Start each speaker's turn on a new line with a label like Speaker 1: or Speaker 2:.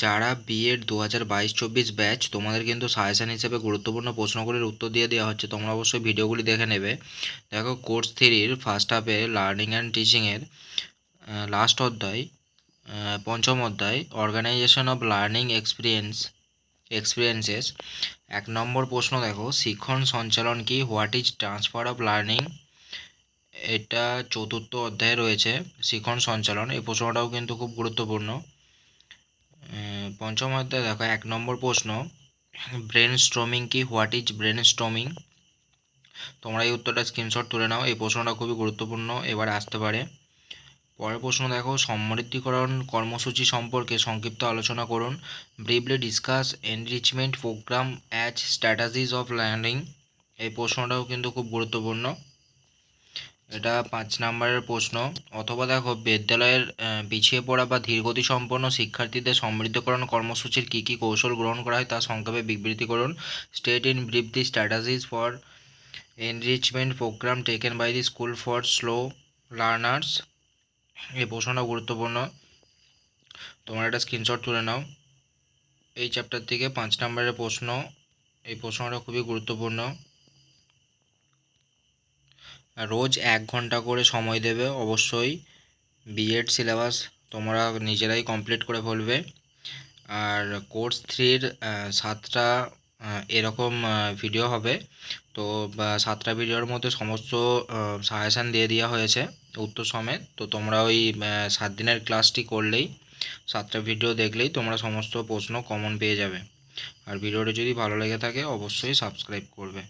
Speaker 1: যারা B Ed 2022-24 batch, তোমাদের কিন্তু সাজেশন হিসেবে গুরুত্বপূর্ণ প্রশ্নগুলির উত্তর দিয়ে দেওয়া হচ্ছে। তোমরা অবশ্যই ভিডিওগুলি দেখে নেবে। দেখো, কোর্স 3-র ফার্স্ট হাফে লার্নিং অ্যান্ড টিচিংয়ের লাস্ট অধ্যায়, পঞ্চম অধ্যায়, অর্গানাইজেশন অফ লার্নিং এক্সপিরিয়েন্সেস। 1 নম্বর প্রশ্ন দেখো, শিক্ষণ সঞ্চালন কি? What is transfer of learning? এটা চতুর্থ অধ্যায়ে রয়েছে, শিক্ষণ সঞ্চালন। এই প্রশ্নটাও কিন্তু খুব গুরুত্বপূর্ণ। পঞ্চম অধ্যায় দেখো, 1 নম্বর প্রশ্ন, ব্রেন স্ট্রমিং কি? What is brain storming? তোমরা এই উত্তরটা স্ক্রিনশট তুলে নাও, এই প্রশ্নটা খুবই গুরুত্বপূর্ণ, এবার আসতে পারে। পরের প্রশ্ন দেখো, সমৃদ্ধিকরণ কর্মসূচি সম্পর্কে সংক্ষিপ্ত আলোচনা করুন। Briefly discuss enrichment programme as strategies of learning. এই প্রশ্নটাও কিন্তু খুব গুরুত্বপূর্ণ, এটা 5 নম্বরের প্রশ্ন। অথবা দেখো, বিদ্যালয়ের পিছিয়ে পড়া বা ধীরগতি সম্পন্ন শিক্ষার্থীদের সমৃদ্ধকরণ কর্মসূচির কী কী কৌশল গ্রহণ করা হয় তা সংক্ষেপে বিবৃতি করুন। State in brief the strategies for enrichment programme taken by the school for slow learners. এই প্রশ্নটা গুরুত্বপূর্ণ, তোমরা একটা স্ক্রিনশট তুলে নাও। এই চ্যাপ্টার থেকে 5 নম্বরের প্রশ্ন, এই প্রশ্নটা খুবই গুরুত্বপূর্ণ। রোজ 1 ঘন্টা করে সময় দেবে অবশ্যই। বিএড সিলেবাস তোমরা নিজেরাই কমপ্লিট করে ফেলবে। আর কোর্স 3-র 7টা এরকম ভিডিও হবে। তো 7টা ভিডিওর মধ্যে সমস্ত সাজেশান দিয়ে দেওয়া হয়েছে উত্তর সমেত। তো তোমরা ওই 7 দিনের ক্লাসটি করলেই, 7টা ভিডিও দেখলেই তোমরা সমস্ত প্রশ্ন কমন পেয়ে যাবে। আর ভিডিওটি যদি ভালো লেগে থাকে অবশ্যই সাবস্ক্রাইব করবে।